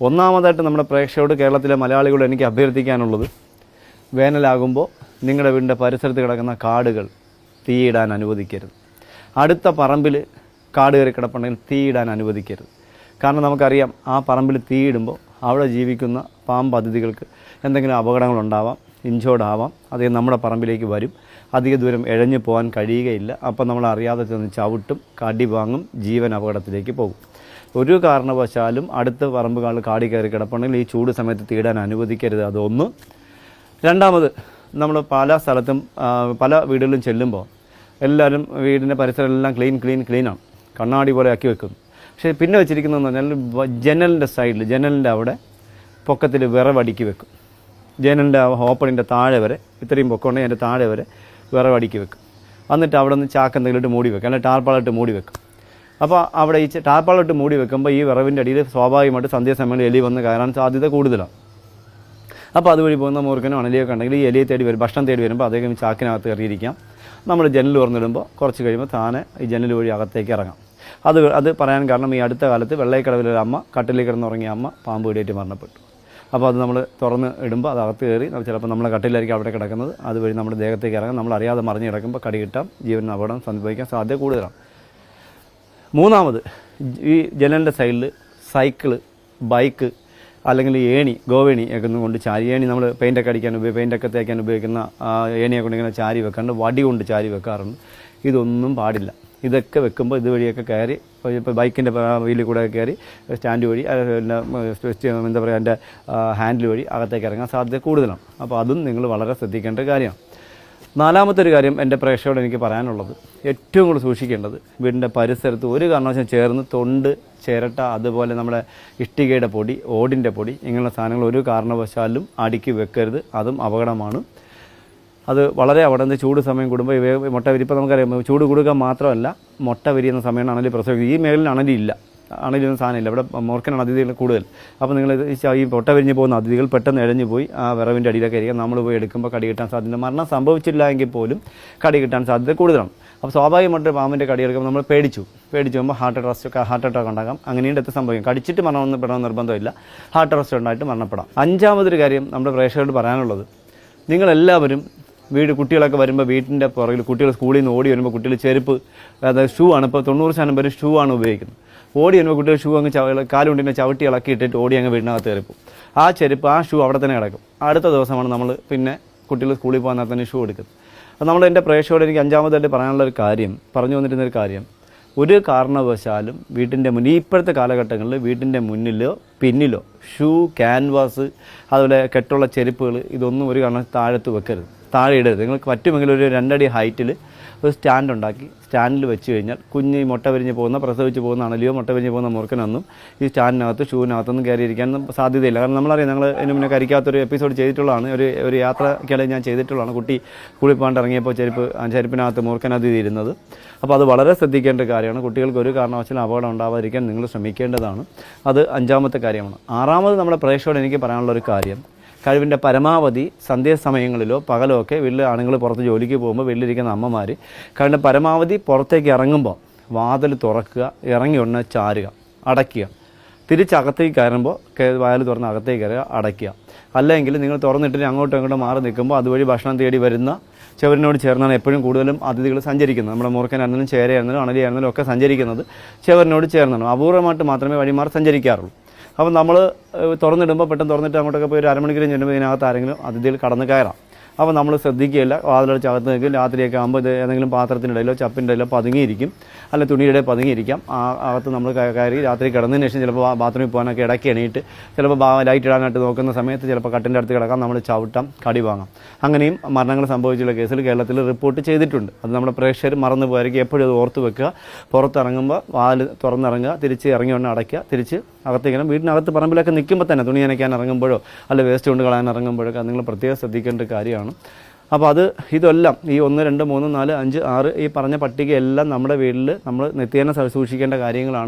ഒന്നാമതായിട്ട് നമ്മുടെ പ്രേക്ഷകരോട്, കേരളത്തിലെ മലയാളികളോട് എനിക്ക് അഭ്യർത്ഥിക്കാനുള്ളത്, വേനലാകുമ്പോൾ നിങ്ങളുടെ വീടിൻ്റെ പരിസരത്ത് കിടക്കുന്ന കാടുകൾ തീയിടാൻ അനുവദിക്കരുത്. അടുത്ത പറമ്പിൽ കാട് കയറി കിടപ്പുണ്ടെങ്കിൽ തീയിടാൻ അനുവദിക്കരുത്. കാരണം നമുക്കറിയാം, ആ പറമ്പിൽ തീയിടുമ്പോൾ അവിടെ ജീവിക്കുന്ന പാമ്പ് അതിഥികൾക്ക് എന്തെങ്കിലും അപകടങ്ങളുണ്ടാവാം, ഇഞ്ചോർഡാവാം. അത് നമ്മുടെ പറമ്പിലേക്ക് വരും. അധിക ദൂരം ഇഴഞ്ഞു പോകാൻ കഴിയുകയില്ല. അപ്പം നമ്മൾ അറിയാതെ ചെന്ന് ചവിട്ടും, കടി വാങ്ങും, ജീവൻ അപകടത്തിലേക്ക് പോകും. ഒരു കാരണവശാലും അടുത്ത പറമ്പുകളിൽ കാടി കയറി കിടപ്പുണ്ടെങ്കിൽ ഈ ചൂട് സമയത്ത് തീയിടാൻ അനുവദിക്കരുത്. അതൊന്ന്. രണ്ടാമത്, നമ്മൾ പല സ്ഥലത്തും പല വീടുകളിലും ചെല്ലുമ്പോൾ എല്ലാവരും വീടിൻ്റെ പരിസരം എല്ലാം ക്ലീനാണ്, കണ്ണാടി പോലെ ആക്കി വെക്കുന്നു. പക്ഷേ പിന്നെ വെച്ചിരിക്കുന്നതെന്ന് പറഞ്ഞാൽ ജനലിൻ്റെ സൈഡിൽ, ജനലിൻ്റെ അവിടെ പൊക്കത്തിൽ വിറവടുക്കി വെക്കും. ജനലിൻ്റെ ഓപ്പണിൻ്റെ താഴെ വരെ, ഇത്രയും പൊക്കമുണ്ടെങ്കിൽ അതിൻ്റെ താഴെ വരെ വിറവടുക്കി വെക്കും. എന്നിട്ട് അവിടെ നിന്ന് ചാക്ക് എന്തെങ്കിലും ഇട്ട് മൂടി വെക്കും, അല്ലെങ്കിൽ ടാർപ്പാളിട്ട് മൂടി വെക്കും. അപ്പോൾ അവിടെ ഈ ടാർപ്പാളിട്ട് മൂടി വെക്കുമ്പോൾ ഈ വിറവിൻ്റെ അടിയിൽ സ്വാഭാവികമായിട്ട് സന്ധ്യാസമയങ്ങളിൽ എലി വന്ന് കയറാൻ സാധ്യത കൂടുതലാണ്. അപ്പോൾ അതുവഴി പോകുന്ന മൂർഖനോ അണലിയൊക്കെ ഉണ്ടെങ്കിൽ ഈ എലിയെ തേടി വരും, ഭക്ഷണം തേടി വരുമ്പോൾ അദ്ദേഹം ചാക്കിനകത്ത് കയറിയിരിക്കാം. നമ്മൾ ജനൽ തുറന്നിടുമ്പോൾ കുറച്ച് കഴിയുമ്പോൾ താനെ ഈ ജനൽ വഴി അകത്തേക്ക് ഇറങ്ങാം. അത് പറയാൻ കാരണം, ഈ അടുത്ത കാലത്ത് വെള്ളയക്കടവിലൊരു അമ്മ, കട്ടിലിൽ കിടന്നുറങ്ങിയ അമ്മ പാമ്പ് കടിയേറ്റ് മരണപ്പെട്ടു. അപ്പോൾ അത് നമ്മൾ തുറന്ന് ഇടുമ്പോൾ അത് അകത്ത് കയറി ചിലപ്പോൾ നമ്മളെ കട്ടിലായിരിക്കും അവിടെ കിടക്കുന്നത്. അതുവഴി നമ്മുടെ ദേഹത്തേക്ക് ഇറങ്ങാം. നമ്മൾ അറിയാതെ മറിഞ്ഞ് കിടക്കുമ്പോൾ കടി കിട്ടാം, ജീവന് അപകടം സംഭവിക്കാൻ സാധ്യത കൂടുതലാണ്. മൂന്നാമത്, ഈ ജനലിൻ്റെ സൈഡിൽ സൈക്കിള്, ബൈക്ക് അല്ലെങ്കിൽ ഏണി, ഗോവേണി ഒക്കെ ഒന്നും കൊണ്ട് ചാരി, ഏണി നമ്മൾ പെയിൻ്റൊക്കെ അടിക്കാൻ പെയിൻ്റൊക്കെ തേക്കാൻ ഉപയോഗിക്കുന്ന ഏണിയെ കൊണ്ട് ഇങ്ങനെ ചാരി വെക്കാറുണ്ട്, വടി കൊണ്ട് ചാരി വെക്കാറുണ്ട്. ഇതൊന്നും പാടില്ല. ഇതൊക്കെ വെക്കുമ്പോൾ ഇതുവഴിയൊക്കെ കയറി, ഇപ്പോൾ ബൈക്കിൻ്റെ വീലിൽ കൂടെ കയറി സ്റ്റാൻഡ് വഴി, എന്താ പറയുക, അതിൻ്റെ ഹാൻഡിൽ വഴി അകത്തേക്ക് ഇറങ്ങാൻ സാധ്യത കൂടുതലാണ്. അപ്പോൾ അതും നിങ്ങൾ വളരെ ശ്രദ്ധിക്കേണ്ട കാര്യമാണ്. നാലാമത്തെ ഒരു കാര്യം എൻ്റെ പ്രേക്ഷകരോട് എനിക്ക് പറയാനുള്ളത്, ഏറ്റവും കൂടുതൽ സൂക്ഷിക്കേണ്ടത്, വീടിൻ്റെ പരിസരത്ത് ഒരു കാരണവശാലും ചേർന്ന് തൊണ്ട്, ചിരട്ട, അതുപോലെ നമ്മുടെ ഇഷ്ടികയുടെ പൊടി, ഓടിൻ്റെ പൊടി, ഇങ്ങനെയുള്ള സാധനങ്ങൾ ഒരു കാരണവശാലും അടുക്കി വെക്കരുത്. അതും അപകടമാണ്. അത് വളരെ അവിടെ ചൂട് സമയം കൂടുമ്പോൾ മുട്ട വിരിപ്പോൾ നമുക്കറിയാം, ചൂട് കൊടുക്കാൻ മാത്രമല്ല, മുട്ട വിരിയുന്ന സമയമാണ് അണലി പ്രസവിക്കുന്നത്. ഈ മേഖലയിൽ അണലിയില്ല, അണലിയൊന്നും സാധനമില്ല. ഇവിടെ മൂർഖനാണ് അതിഥികൾ കൂടുതൽ. അപ്പോൾ നിങ്ങൾ ഈ പൊട്ട വിരിഞ്ഞ് പോകുന്ന അതിഥികൾ പെട്ടെന്ന് ഇഴഞ്ഞു പോയി ആ വിറവിൻ്റെ അടിയിലൊക്കെ ആയിരിക്കും. നമ്മൾ പോയി എടുക്കുമ്പോൾ കടി കിട്ടാൻ സാധ്യത, മരണം സംഭവിച്ചില്ല എങ്കിൽ പോലും കടി കിട്ടാൻ സാധ്യത കൂടുതലാണ്. അപ്പോൾ സ്വാഭാവികമായിട്ട് പാമ്പിൻ്റെ കടി എടുക്കുമ്പോൾ നമ്മൾ പേടിച്ചു പോകുമ്പോൾ ഹാർട്ട് അറ്റാക്ക് ഉണ്ടാകാം. അങ്ങനെയും ഡെത്ത് സംഭവിക്കും. കടിച്ചിട്ട് മരണമെന്ന് പെടണമെന്ന് നിർബന്ധമില്ല, ഹാർട്ട് അറസ്റ്റ് ഉണ്ടായിട്ട് മരണപ്പെടാം. അഞ്ചാമതൊരു കാര്യം നമ്മുടെ പ്രേക്ഷകരോട് പറയാനുള്ളത്, നിങ്ങളെല്ലാവരും കുട്ടികളൊക്കെ വരുമ്പോൾ വീട്ടിൻ്റെ പുറകിൽ, കുട്ടികൾ സ്കൂളിൽ നിന്ന് ഓടി വരുമ്പോൾ കുട്ടികൾ ചെരുപ്പ്, അതായത് ഷൂ ആണ്, ഇപ്പോൾ 90% പേര് ഷൂ ആണ് ഉപയോഗിക്കുന്നത്. ഓടി വരുമ്പോൾ കുട്ടികൾ ഷൂ അങ്ങ് കാലുകൊണ്ടിനെ ചവിട്ടി ഇളക്കി ഇട്ടിട്ട് ഓടി അങ്ങ് വീടിനകത്ത് കയറിപ്പോൾ ആ ചെരുപ്പ്, ആ ഷൂ അവിടെ തന്നെ കിടക്കും. അടുത്ത ദിവസമാണ് നമ്മൾ പിന്നെ കുട്ടികൾ സ്കൂളിൽ പോകാൻ തന്നെ ഷൂ എടുക്കുന്നത്. അത് നമ്മൾ എൻ്റെ പ്രേക്ഷകരോട് എനിക്ക് അഞ്ചാമതായിട്ട് പറയാനുള്ള ഒരു കാര്യം, പറഞ്ഞു വന്നിരുന്നൊരു കാര്യം, ഒരു കാരണവശാലും വീട്ടിൻ്റെ മുന്നിൽ, ഇപ്പോഴത്തെ കാലഘട്ടങ്ങളിൽ വീട്ടിൻ്റെ മുന്നിലോ പിന്നിലോ ഷൂ, ക്യാൻവാസ്, അതുപോലെ കെട്ടുള്ള ചെരുപ്പുകൾ, ഇതൊന്നും ഒരു കാരണം താഴത്ത് വെക്കരുത്, താഴെ ഇടരുത്. നിങ്ങൾക്ക് പറ്റുമെങ്കിൽ ഒരു 2 അടി ഹൈറ്റിൽ ഒരു സ്റ്റാൻഡ് ഉണ്ടാക്കി സ്റ്റാൻഡിൽ വെച്ച് കഴിഞ്ഞാൽ കുഞ്ഞ് മുട്ട വിരിഞ്ഞ് പോകുന്ന, പ്രസവിച്ച് പോകുന്ന അണലിയോ മുട്ട വിരിഞ്ഞ് പോകുന്ന മൂർഖനൊന്നും ഈ സ്റ്റാൻഡിനകത്ത്, ഷൂവിനകത്തൊന്നും കയറിയിരിക്കാൻ സാധ്യതയില്ല. കാരണം നമ്മളറിയാം, ഞങ്ങൾ ഇതിന് മുന്നേ കരിക്കാത്തൊരു എപ്പിസോഡ് ചെയ്തിട്ടുള്ളതാണ്, ഒരു യാത്രയ്ക്കിടെ ഞാൻ ചെയ്തിട്ടുള്ളതാണ്. കുട്ടി സ്കൂളിൽ പോകാണ്ട് ഇറങ്ങിയപ്പോൾ ചെരുപ്പിനകത്ത് മൂർഖനകത്ത് ഇരുന്നത്. അപ്പോൾ അത് വളരെ ശ്രദ്ധിക്കേണ്ട കാര്യമാണ്. കുട്ടികൾക്ക് ഒരു കാരണവശാലും അപകടം ഉണ്ടാവാതിരിക്കാൻ നിങ്ങൾ ശ്രമിക്കേണ്ടതാണ്. അത് അഞ്ചാമത്തെ കാര്യമാണ്. ആറാമത് നമ്മുടെ പ്രേക്ഷകരോട് എനിക്ക് പറയാനുള്ള ഒരു കാര്യം, കഴിവിൻ്റെ പരമാവധി സന്ധ്യാസമയങ്ങളിലോ പകലോ ഒക്കെ വീട്ടിൽ ആണുങ്ങൾ പുറത്ത് ജോലിക്ക് പോകുമ്പോൾ വീട്ടിലിരിക്കുന്ന അമ്മമാർ കഴിവിൻ്റെ പരമാവധി പുറത്തേക്ക് ഇറങ്ങുമ്പോൾ വാതിൽ തുറക്കുക, ഇറങ്ങി ഉടനെ ചാരുക, അടയ്ക്കുക. തിരിച്ചകത്തേക്ക് കയറുമ്പോൾ വാതിൽ തുറന്ന് അകത്തേക്ക് കയറുക, അടയ്ക്കുക. അല്ലെങ്കിൽ നിങ്ങൾ തുറന്നിട്ട് അങ്ങോട്ടും ഇങ്ങോട്ടും മാറി നിൽക്കുമ്പോൾ അതുവഴി ഭക്ഷണം തേടി വരുന്ന ചുവരിനോട് ചേർന്നാണ് എപ്പോഴും കൂടുതലും അതിഥികൾ സഞ്ചരിക്കുന്നത്. നമ്മുടെ മൂർഖനായിരുന്നാലും ചേരയായിരുന്നാലും അണലിയായിരുന്നാലും ഒക്കെ സഞ്ചരിക്കുന്നത് ചുവരിനോട് ചേർന്നാണ്. അപൂർവമായിട്ട് മാത്രമേ വഴിമാറി സഞ്ചരിക്കാറുള്ളൂ. അപ്പോൾ നമ്മൾ തുറന്നിടുമ്പോൾ പെട്ടെന്ന് തുറന്നിട്ട് അങ്ങോട്ടൊക്കെ പോയി ഒരു അരമണിക്കൂർ ചെല്ലുമ്പോൾ ഇതിനകത്ത് ആരെങ്കിലും അതിഥികൾ കടന്ന് കയറാം. അപ്പോൾ നമ്മൾ ശ്രദ്ധിക്കുകയില്ല, വാതിലടച്ച് അകത്ത് നിൽക്കും. രാത്രിയൊക്കെ ആകുമ്പോൾ ഇത് ഏതെങ്കിലും പാത്രത്തിനിടയിലോ ചപ്പിൻ്റെ ഇടയിലോ പതുങ്ങിയിരിക്കും, അല്ല തുണിയുടെ പതുങ്ങിയിരിക്കാം. അകത്ത് നമ്മൾ കയറി രാത്രി കിടന്നതിന് ശേഷം ചിലപ്പോൾ ബാത്റൂമിൽ പോകാനൊക്കെ ഇടയ്ക്ക് എണീറ്റ് ചിലപ്പോൾ ലൈറ്റ് ഇടാനായിട്ട് നോക്കുന്ന സമയത്ത് ചിലപ്പോൾ കട്ടിൻ്റെ അടുത്ത് കിടക്കാം, നമ്മൾ ചവിട്ടാം, കടി വാങ്ങാം. അങ്ങനെയും മരണങ്ങൾ സംഭവിച്ചുള്ള കേസിൽ കേരളത്തിൽ റിപ്പോർട്ട് ചെയ്തിട്ടുണ്ട്. അത് നമ്മുടെ പ്രേക്ഷകർ മറന്നു പോയായിരിക്കും. എപ്പോഴും അത് ഓർത്ത് വെക്കുക. പുറത്തിറങ്ങുമ്പോൾ വാതിൽ തുറന്നിറങ്ങുക, തിരിച്ച് ഇറങ്ങി ഒന്ന് അടയ്ക്കുക, തിരിച്ച് അകത്തേക്കണം. വീടിനകത്ത് പറമ്പിലൊക്കെ നിൽക്കുമ്പോൾ തന്നെ തുണി നനയ്ക്കാൻ ഇറങ്ങുമ്പോഴോ അല്ല വേസ്റ്റ് കൊണ്ട് കളയാൻ ഇറങ്ങുമ്പോഴൊക്കെ നിങ്ങൾ പ്രത്യേകം ശ്രദ്ധിക്കേണ്ട കാര്യമാണ്. അപ്പോൾ ഇതെല്ലാം ഈ 1, 2, 3, 4, 5, 6 ഈ പറഞ്ഞ പട്ടികയെല്ലാം നമ്മുടെ വീട്ടിൽ നമ്മൾ നിത്യേന സൂക്ഷിക്കേണ്ട കാര്യങ്ങളാണ്.